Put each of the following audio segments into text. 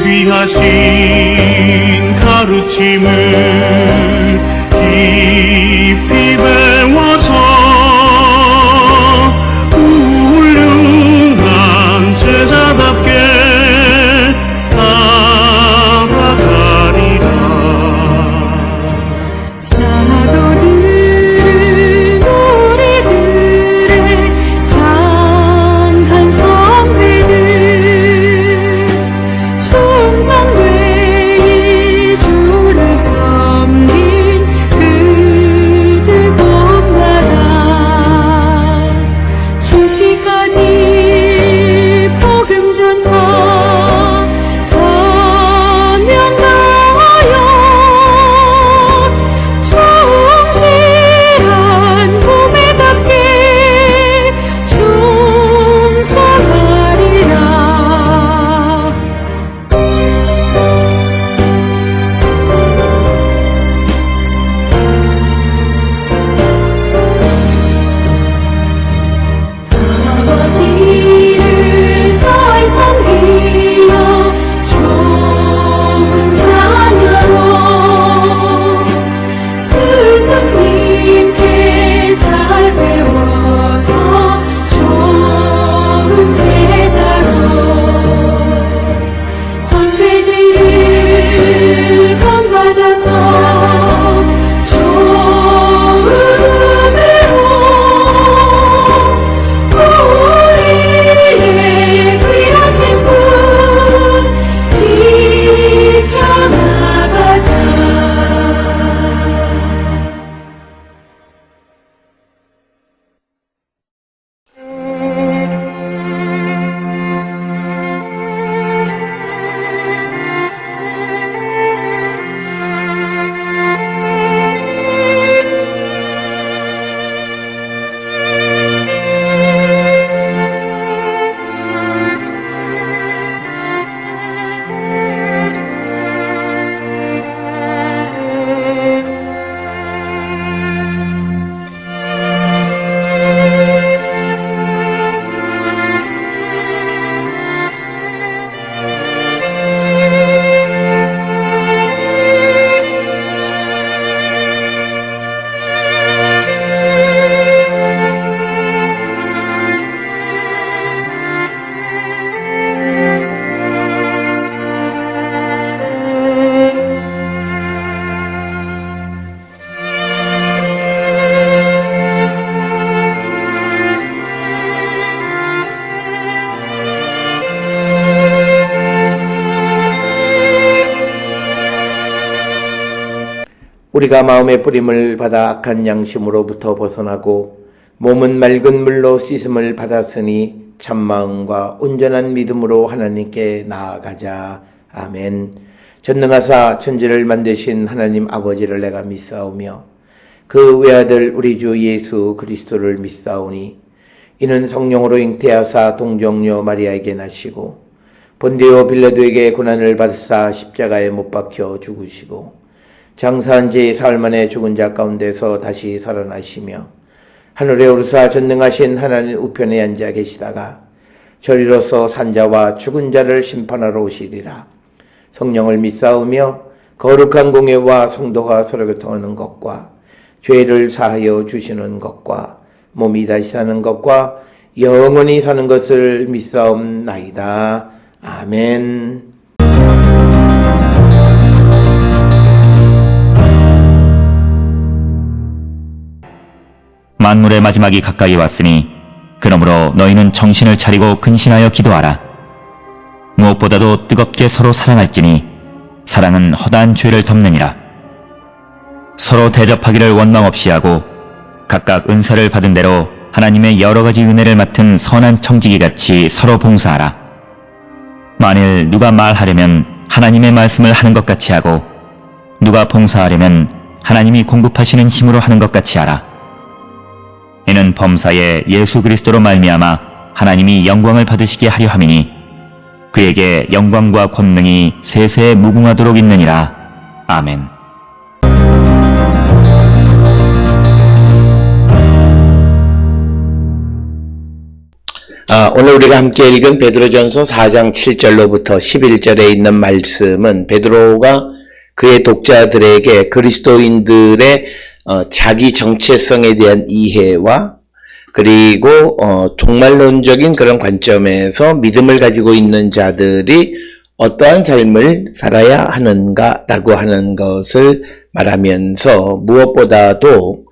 귀하신 가르침을 깊이 배워서 훌륭한 제자답게 살아가리라. 사도들은 우리들의 장한 선배들, 충성되이 주를 섬긴 그들 본받아 죽기까지 복음 전파 사명 다하여 충실한 후배답게 충성하리라. 아버지를 잘 섬기며 좋은 자녀로 스승님께 잘 배워서 좋은 제자로 선배들을 본받아서 좋은 은혜로 우리의 귀하신 분 지켜나가자. 우리가 마음의 뿌림을 받아 악한 양심으로부터 벗어나고 몸은 맑은 물로 씻음을 받았으니 참마음과 온전한 믿음으로 하나님께 나아가자. 아멘. 전능하사 천지를 만드신 하나님 아버지를 내가 믿사오며 그 외아들 우리 주 예수 그리스도를 믿사오니 이는 성령으로 잉태하사 동정녀 마리아에게 나시고 본디오 빌라도에게 고난을 받으사 십자가에 못 박혀 죽으시고 장사한 지 사흘 만에 죽은 자 가운데서 다시 살아나시며 하늘에 오르사 전능하신 하나님 우편에 앉아 계시다가 저리로서 산자와 죽은 자를 심판하러 오시리라. 성령을 믿사오며 거룩한 공예와 성도가 서로 교통하는 것과 죄를 사하여 주시는 것과 몸이 다시 사는 것과 영원히 사는 것을 믿사옵나이다. 아멘. 만물의 마지막이 가까이 왔으니 그러므로 너희는 정신을 차리고 근신하여 기도하라. 무엇보다도 뜨겁게 서로 사랑할지니 사랑은 허다한 죄를 덮느니라. 서로 대접하기를 원망 없이 하고 각각 은사를 받은 대로 하나님의 여러 가지 은혜를 맡은 선한 청지기같이 서로 봉사하라. 만일 누가 말하려면 하나님의 말씀을 하는 것 같이 하고 누가 봉사하려면 하나님이 공급하시는 힘으로 하는 것 같이 하라. 이는 범사에 예수 그리스도로 말미암아 하나님이 영광을 받으시게 하려 함이니 그에게 영광과 권능이 세세에 무궁하도록 있느니라. 아멘. 오늘 우리가 함께 읽은 베드로전서 4장 7절로부터 11절에 있는 말씀은 베드로가 그의 독자들에게 그리스도인들의 자기 정체성에 대한 이해와 그리고 종말론적인 그런 관점에서 믿음을 가지고 있는 자들이 어떠한 삶을 살아야 하는가라고 하는 것을 말하면서 무엇보다도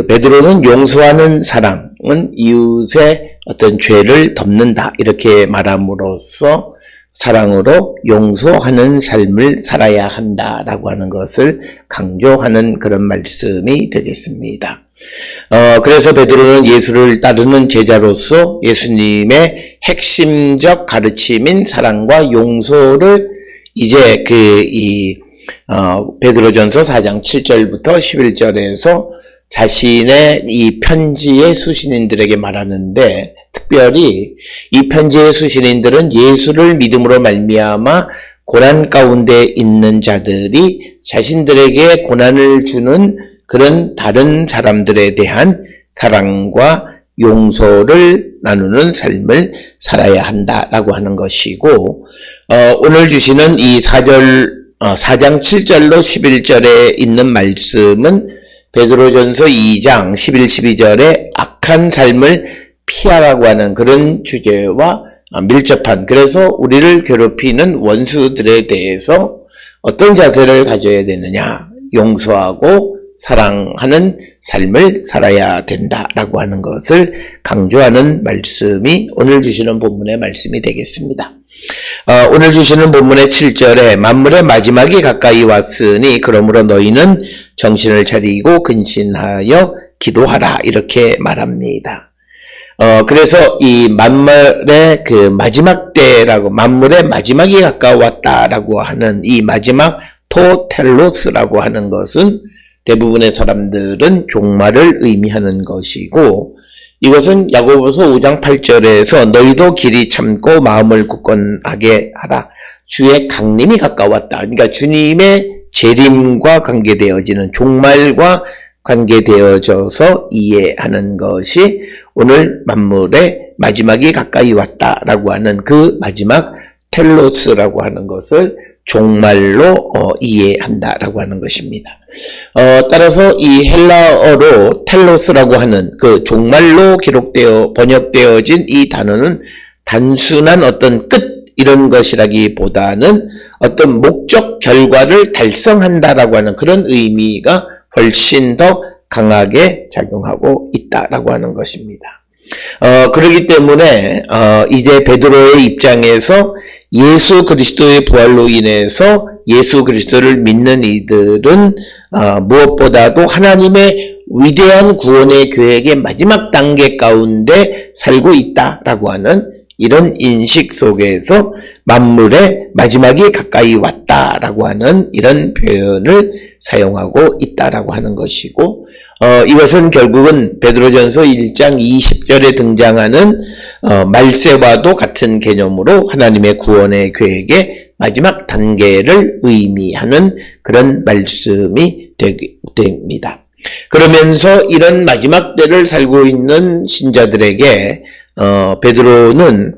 베드로는 용서하는 사랑은 이웃의 어떤 죄를 덮는다 이렇게 말함으로써 사랑으로 용서하는 삶을 살아야 한다라고 하는 것을 강조하는 그런 말씀이 되겠습니다. 그래서 베드로는 예수를 따르는 제자로서 예수님의 핵심적 가르침인 사랑과 용서를 이제 베드로전서 4장 7절부터 11절에서 자신의 이 편지의 수신인들에게 말하는데, 특별히 이 편지의 수신인들은 예수를 믿음으로 말미암아 고난 가운데 있는 자들이 자신들에게 고난을 주는 그런 다른 사람들에 대한 사랑과 용서를 나누는 삶을 살아야 한다라고 하는 것이고, 오늘 주시는 이 4장 7절로 11절에 있는 말씀은 베드로전서 2장 11, 12절에 악한 삶을 피하라고 하는 그런 주제와 밀접한, 그래서 우리를 괴롭히는 원수들에 대해서 어떤 자세를 가져야 되느냐, 용서하고 사랑하는 삶을 살아야 된다라고 하는 것을 강조하는 말씀이 오늘 주시는 본문의 말씀이 되겠습니다. 오늘 주시는 본문의 7절에 만물의 마지막이 가까이 왔으니 그러므로 너희는 정신을 차리고 근신하여 기도하라 이렇게 말합니다. 그래서 이 만물의 그 마지막 때라고, 만물의 마지막이 가까웠다라고 하는 이 마지막 토텔로스라고 하는 것은 대부분의 사람들은 종말을 의미하는 것이고, 이것은 야고보서 5장 8절에서 너희도 길이 참고 마음을 굳건하게 하라. 주의 강림이 가까웠다. 그러니까 주님의 재림과 관계되어지는, 종말과 관계되어져서 이해하는 것이 오늘 만물의 마지막이 가까이 왔다라고 하는 그 마지막 텔로스라고 하는 것을 종말로 이해한다라고 하는 것입니다. 따라서 이 헬라어로 텔로스라고 하는 그 종말로 번역되어진 이 단어는 단순한 어떤 끝 이런 것이라기보다는 어떤 목적 결과를 달성한다라고 하는 그런 의미가 훨씬 더 강하게 작용하고 있다라고 하는 것입니다. 그렇기 때문에 이제 베드로의 입장에서 예수 그리스도의 부활로 인해서 예수 그리스도를 믿는 이들은 무엇보다도 하나님의 위대한 구원의 계획의 마지막 단계 가운데 살고 있다라고 하는 이런 인식 속에서 만물의 마지막이 가까이 왔다라고 하는 이런 표현을 사용하고 있다라고 하는 것이고, 이것은 결국은 베드로전서 1장 20절에 등장하는 말세와도 같은 개념으로 하나님의 구원의 계획의 마지막 단계를 의미하는 그런 말씀이 됩니다. 그러면서 이런 마지막 때를 살고 있는 신자들에게 베드로는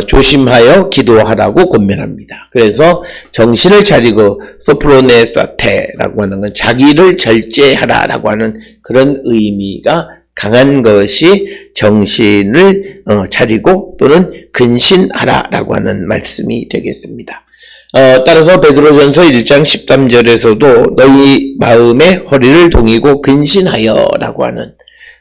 조심하여 기도하라고 권면합니다. 그래서 정신을 차리고 소프로네사테라고 하는 건 자기를 절제하라라고 하는 그런 의미가 강한 것이 정신을 차리고 또는 근신하라라고 하는 말씀이 되겠습니다. 따라서 베드로전서 1장 13절에서도 너희 마음에 허리를 동이고 근신하여라고 하는,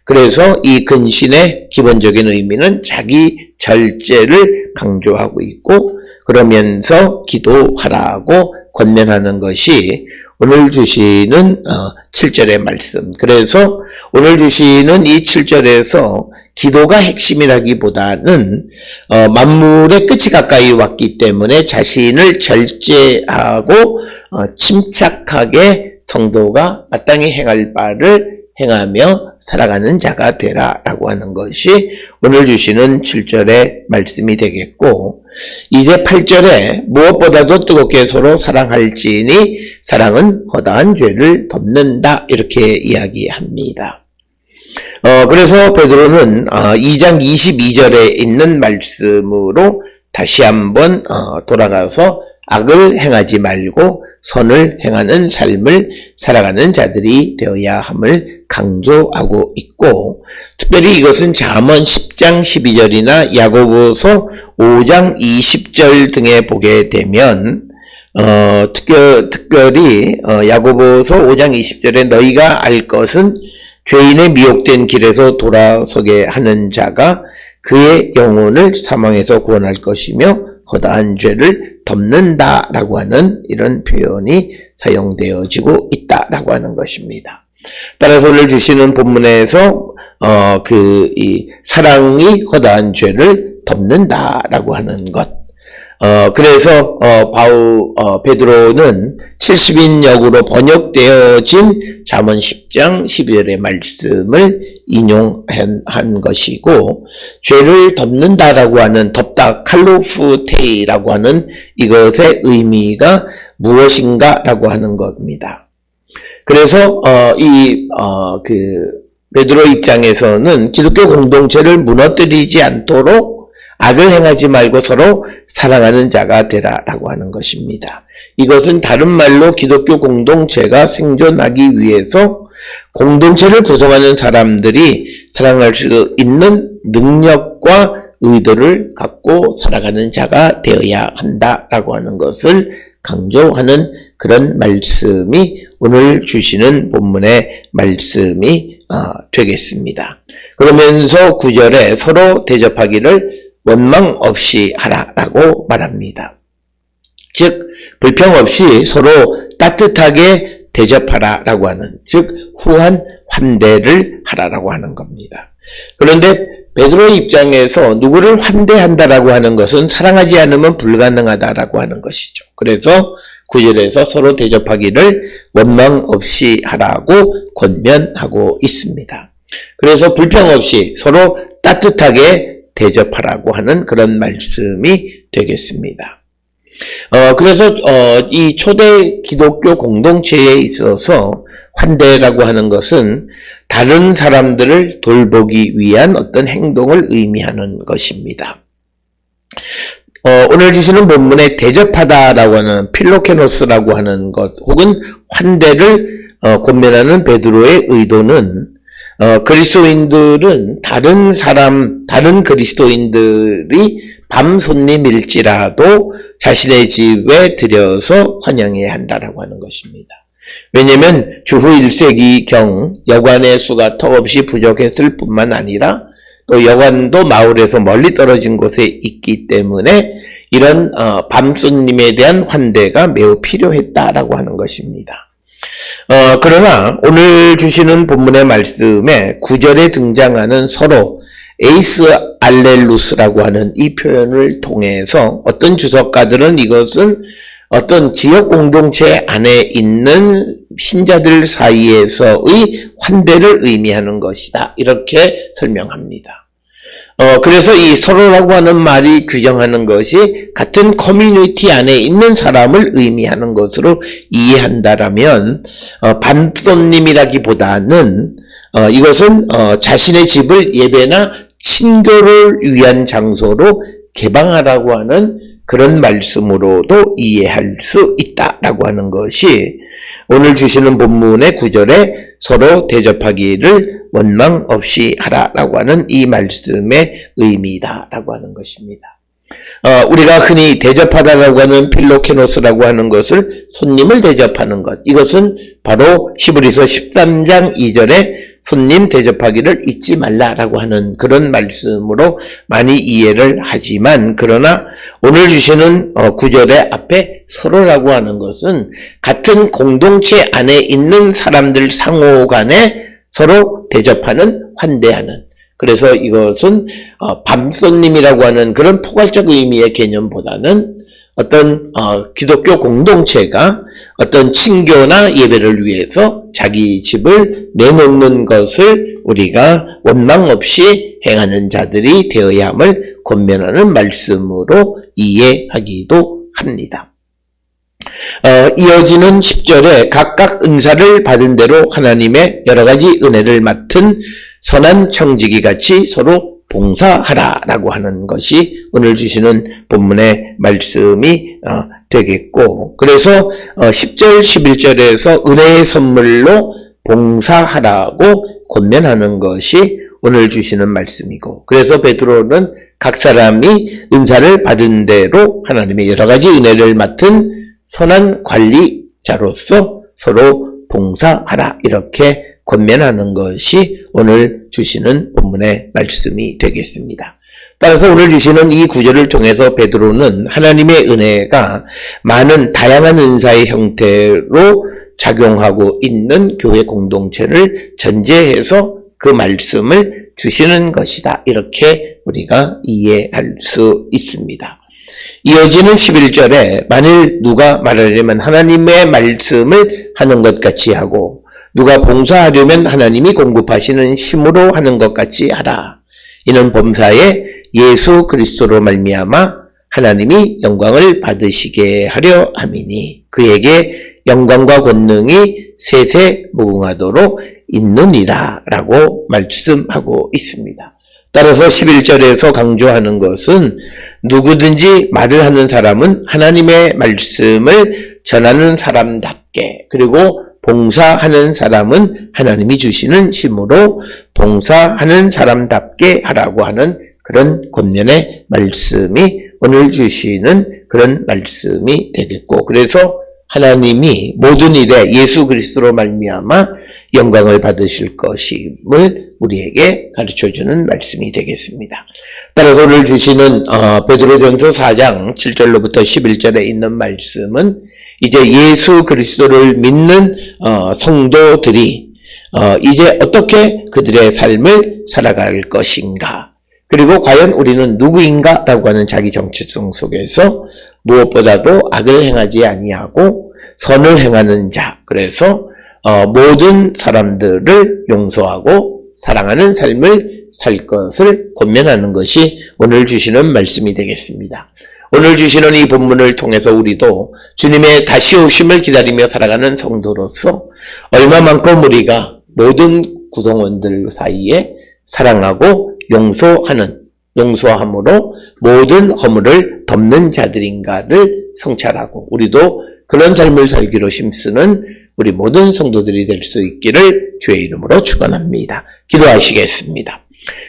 그래서 이 근신의 기본적인 의미는 자기 절제를 강조하고 있고, 그러면서 기도하라고 권면하는 것이 오늘 주시는 7절의 말씀. 그래서 오늘 주시는 이 7절에서 기도가 핵심이라기보다는 만물의 끝이 가까이 왔기 때문에 자신을 절제하고 침착하게 성도가 마땅히 행할 바를 행하며 살아가는 자가 되라라고 하는 것이 오늘 주시는 7절의 말씀이 되겠고, 이제 8절에 무엇보다도 뜨겁게 서로 사랑할지니 사랑은 허다한 죄를 덮는다 이렇게 이야기합니다. 그래서 베드로는 2장 22절에 있는 말씀으로 다시 한번 돌아가서 악을 행하지 말고 선을 행하는 삶을 살아가는 자들이 되어야 함을 강조하고 있고, 특별히 이것은 잠언 10장 12절이나 야고보서 5장 20절 등에 보게 되면 특별히 야고보서 5장 20절에 너희가 알 것은 죄인의 미혹된 길에서 돌아서게 하는 자가 그의 영혼을 사망에서 구원할 것이며 허다한 죄를 덮는다라고 하는 이런 표현이 사용되어지고 있다라고 하는 것입니다. 따라서 오늘 주시는 본문에서 이 사랑이 허다한 죄를 덮는다라고 하는 것. 그래서 베드로는 70인역으로 번역되어진 잠언 10장 12절의 말씀을 인용한 것이고, 죄를 덮는다라고 하는 덮다 칼로프테이라고 하는 이것의 의미가 무엇인가라고 하는 겁니다. 그래서 베드로 입장에서는 기독교 공동체를 무너뜨리지 않도록 악을 행하지 말고 서로 사랑하는 자가 되라라고 하는 것입니다. 이것은 다른 말로 기독교 공동체가 생존하기 위해서 공동체를 구성하는 사람들이 사랑할 수 있는 능력과 의도를 갖고 살아가는 자가 되어야 한다라고 하는 것을 강조하는 그런 말씀이 오늘 주시는 본문의 말씀이 되겠습니다. 그러면서 9절에 서로 대접하기를 원망 없이 하라라고 말합니다. 즉 불평 없이 서로 따뜻하게 대접하라라고 하는, 즉 후한 환대를 하라라고 하는 겁니다. 그런데 베드로의 입장에서 누구를 환대한다라고 하는 것은 사랑하지 않으면 불가능하다라고 하는 것이죠. 그래서 9절에서 서로 대접하기를 원망 없이 하라고 권면하고 있습니다. 그래서 불평 없이 서로 따뜻하게 대접하라고 하는 그런 말씀이 되겠습니다. 그래서 이 초대 기독교 공동체에 있어서 환대라고 하는 것은 다른 사람들을 돌보기 위한 어떤 행동을 의미하는 것입니다. 오늘 주시는 본문에 대접하다라고 하는 필로케노스라고 하는 것, 혹은 환대를 권면하는 베드로의 의도는 그리스도인들은 다른 그리스도인들이 밤 손님일지라도 자신의 집에 들여서 환영해야 한다라고 하는 것입니다. 왜냐하면 주후 1세기경 여관의 수가 턱없이 부족했을 뿐만 아니라 또 여관도 마을에서 멀리 떨어진 곳에 있기 때문에 이런 밤 손님에 대한 환대가 매우 필요했다라고 하는 것입니다. 그러나 오늘 주시는 본문의 말씀에 9절에 등장하는 서로 에이스 알렐루스라고 하는 이 표현을 통해서 어떤 주석가들은 이것은 어떤 지역 공동체 안에 있는 신자들 사이에서의 환대를 의미하는 것이다, 이렇게 설명합니다. 그래서 이 서로라고 하는 말이 규정하는 것이 같은 커뮤니티 안에 있는 사람을 의미하는 것으로 이해한다라면, 반손님이라기보다는 이것은 자신의 집을 예배나 친교를 위한 장소로 개방하라고 하는 그런 말씀으로도 이해할 수 있다라고 하는 것이 오늘 주시는 본문의 9절에 서로 대접하기를 원망 없이 하라라고 하는 이 말씀의 의미다라고 하는 것입니다. 우리가 흔히 대접하다라고 하는 필로케노스라고 하는 것을 손님을 대접하는 것, 이것은 바로 히브리서 13장 2절에 손님 대접하기를 잊지 말라라고 하는 그런 말씀으로 많이 이해를 하지만, 그러나 오늘 주시는 9절의 앞에 서로라고 하는 것은 같은 공동체 안에 있는 사람들 상호 간에 서로 대접하는, 환대하는, 그래서 이것은 밤손님이라고 하는 그런 포괄적 의미의 개념보다는 어떤 기독교 공동체가 어떤 친교나 예배를 위해서 자기 집을 내놓는 것을 우리가 원망 없이 행하는 자들이 되어야 함을 권면하는 말씀으로 이해하기도 합니다. 이어지는 10절에 각각 은사를 받은 대로 하나님의 여러 가지 은혜를 맡은 선한 청지기 같이 서로 봉사하라라고 하는 것이 오늘 주시는 본문의 말씀이 되겠고, 그래서 10절, 11절에서 은혜의 선물로 봉사하라고 권면하는 것이 오늘 주시는 말씀이고, 그래서 베드로는 각 사람이 은사를 받은 대로 하나님의 여러 가지 은혜를 맡은 선한 관리자로서 서로 봉사하라 이렇게 권면하는 것이 오늘 주시는 본문의 말씀이 되겠습니다. 따라서 오늘 주시는 이 구절을 통해서 베드로는 하나님의 은혜가 많은 다양한 은사의 형태로 작용하고 있는 교회 공동체를 전제해서 그 말씀을 주시는 것이다. 이렇게 우리가 이해할 수 있습니다. 이어지는 11절에 만일 누가 말하려면 하나님의 말씀을 하는 것 같이 하고 누가 봉사하려면 하나님이 공급하시는 힘으로 하는 것 같이 하라. 이는 범사에 예수 그리스도로 말미암아 하나님이 영광을 받으시게 하려 함이니 그에게 영광과 권능이 세세 무궁하도록 있느니라 라고 말씀하고 있습니다. 따라서 11절에서 강조하는 것은 누구든지 말을 하는 사람은 하나님의 말씀을 전하는 사람답게, 그리고 봉사하는 사람은 하나님이 주시는 힘으로 봉사하는 사람답게 하라고 하는 그런 권면의 말씀이 오늘 주시는 그런 말씀이 되겠고, 그래서 하나님이 모든 일에 예수 그리스도로 말미암아 영광을 받으실 것임을 우리에게 가르쳐주는 말씀이 되겠습니다. 따라서 오늘 주시는 베드로전서 4장 7절로부터 11절에 있는 말씀은 이제 예수 그리스도를 믿는 성도들이 이제 어떻게 그들의 삶을 살아갈 것인가, 그리고 과연 우리는 누구인가 라고 하는 자기 정체성 속에서 무엇보다도 악을 행하지 아니하고 선을 행하는 자, 그래서 모든 사람들을 용서하고 사랑하는 삶을 살 것을 권면하는 것이 오늘 주시는 말씀이 되겠습니다. 오늘 주시는 이 본문을 통해서 우리도 주님의 다시 오심을 기다리며 살아가는 성도로서 얼마만큼 우리가 모든 구성원들 사이에 사랑하고 용서함으로 모든 허물을 덮는 자들인가를 성찰하고 우리도 그런 삶을 살기로 힘쓰는 우리 모든 성도들이 될 수 있기를 주의 이름으로 축원합니다. 기도하시겠습니다.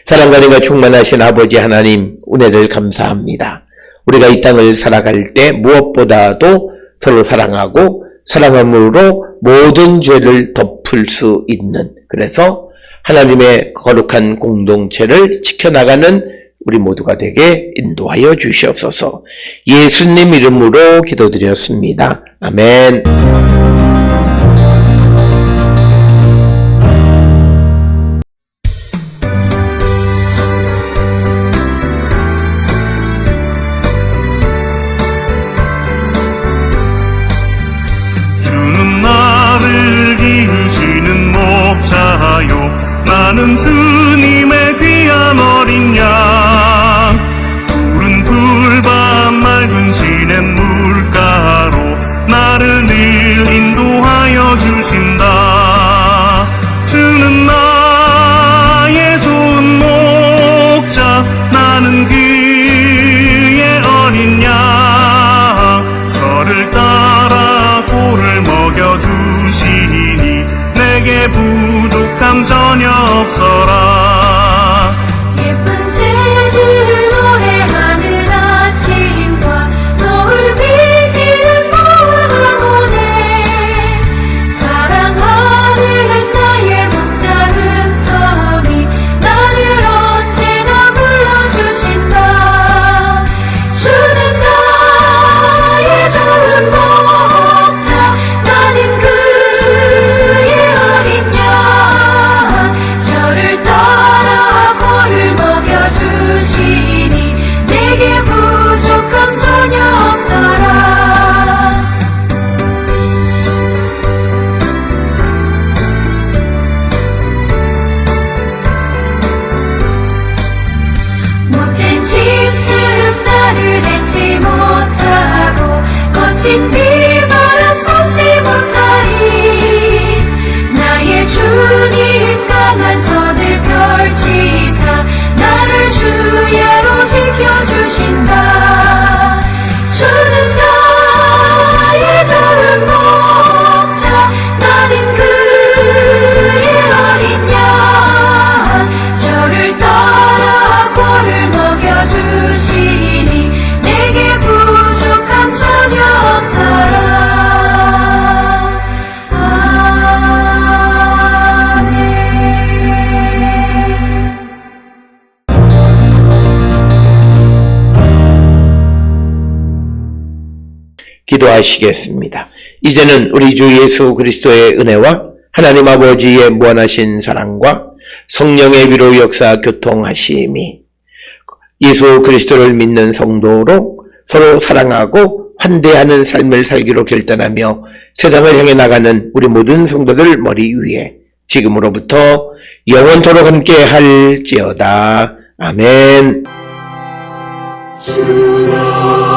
사랑과 은혜가 충만하신 아버지 하나님, 은혜를 감사합니다. 우리가 이 땅을 살아갈 때 무엇보다도 서로 사랑하고 사랑함으로 모든 죄를 덮을 수 있는, 그래서 하나님의 거룩한 공동체를 지켜나가는 우리 모두가 되게 인도하여 주시옵소서. 예수님 이름으로 기도드렸습니다. 아멘. 주는 나를 기르시는 목자요, 나는 주님의 귀한 어린 양. 푸른 풀밭 맑은 시냇물가로 나를 늘 인도하여 주신다. 주는 나의 좋은 목자, 나는 그의 어린 양. 저를 따라 꼴을 먹여주시니 내게 부족함 전혀 없어라. 예쁜 새들 노래하는 아침과 노을 비기는 노을하모네. 사랑하는 나의 목자 음성이 나를 언제나 불러주신다. 주는 나의 좋은 목자, 나는 그의 어린 양. 저를 따라 꼴을 먹여주시니 내게 부족함 전혀 없어라. 못된 짐승 나를 맺지 못하고 거친 비바람 삼지 못하리. 나의 주님 강한 손을 펴 나를 주야로 지켜주신다. 주는 나의 좋은 목자, 나는 그의 어린 양. 저를 따라 꼴을 먹여주시니 내게 부족함 전혀 없어라. 기도하시겠습니다. 이제는 우리 주 예수 그리스도의 은혜와 하나님 아버지의 무한하신 사랑과 성령의 위로 역사 교통하심이 예수 그리스도를 믿는 성도로 서로 사랑하고 환대하는 삶을 살기로 결단하며 세상을 향해 나가는 우리 모든 성도들 머리 위에 지금으로부터 영원토록 함께 할지어다. 아멘. 주여